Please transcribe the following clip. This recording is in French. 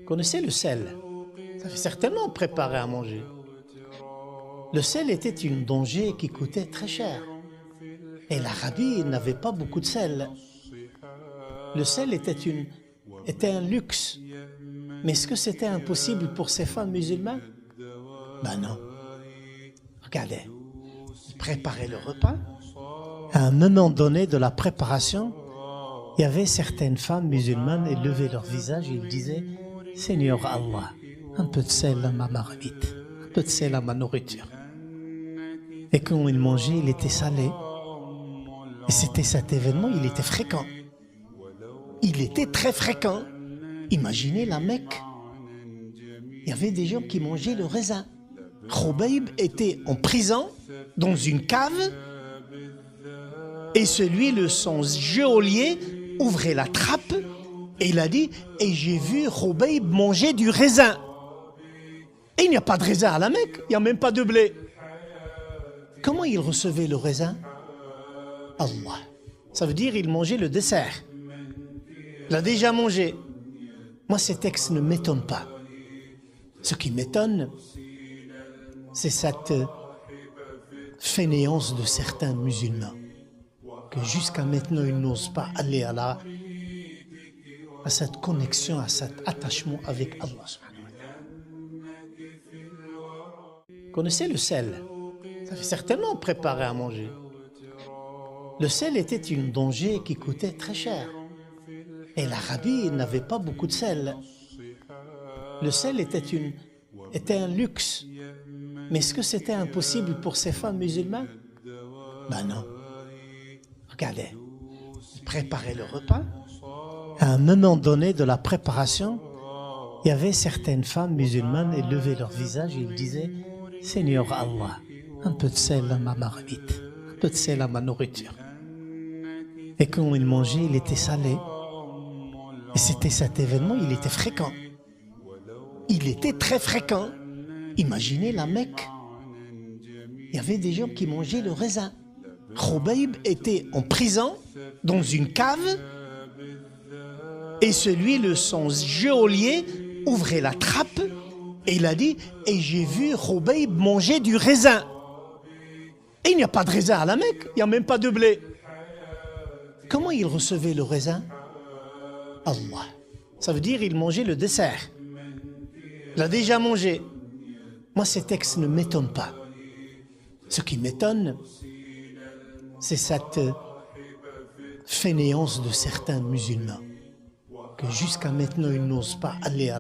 Connaissez le sel? Ça fait certainement préparer à manger. Le sel était une denrée qui coûtait très cher. Et l'Arabie n'avait pas beaucoup de sel. Le sel était un luxe. Mais est-ce que c'était impossible pour ces femmes musulmanes? Ben non. Regardez, ils préparaient le repas. À un moment donné de la préparation, il y avait certaines femmes musulmanes, elles levaient leur visage et ils disaient « Seigneur Allah, un peu de sel à ma marmite, un peu de sel à ma nourriture. » Et quand ils mangeaient, il était salé. Et c'était cet événement, il était fréquent. Il était très fréquent. Imaginez la Mecque. Il y avait des gens qui mangeaient le raisin. Khubayb était en prison, dans une cave, et celui, son geôlier, ouvrait la trappe, et il a dit « Et j'ai vu Khubayb manger du raisin. » Et il n'y a pas de raisin à la Mecque, il n'y a même pas de blé. Comment il recevait le raisin? Allah. Ça veut dire il mangeait le dessert. Il a déjà mangé. Moi, ces textes ne m'étonnent pas. Ce qui m'étonne, c'est cette fainéance de certains musulmans, que jusqu'à maintenant, ils n'osent pas aller à cette connexion, à cet attachement avec Allah. Connaissez le sel? Ça fait certainement préparer à manger. Le sel était une denrée qui coûtait très cher. Et l'Arabie n'avait pas beaucoup de sel. Le sel était un luxe. Mais est-ce que c'était impossible pour ces femmes musulmanes? Ben non. Regardez, ils préparaient le repas. À un moment donné de la préparation, il y avait certaines femmes musulmanes, elles levaient leur visage et ils disaient « Seigneur Allah, un peu de sel à ma marmite, un peu de sel à ma nourriture. » Et quand ils mangeaient, il était salé. Et c'était cet événement, il était fréquent. Il était très fréquent. Imaginez la Mecque. Il y avait des gens qui mangeaient le raisin. Khubayb était en prison, dans une cave, et celui, son geôlier, ouvrait la trappe, et il a dit « Et j'ai vu Khubayb manger du raisin. » Et il n'y a pas de raisin à la Mecque, il n'y a même pas de blé. Comment il recevait le raisin? Allah. Ça veut dire il mangeait le dessert. Il a déjà mangé. Moi, ces textes ne m'étonnent pas. Ce qui m'étonne, c'est cette fainéance de certains musulmans, que jusqu'à maintenant, ils n'osent pas aller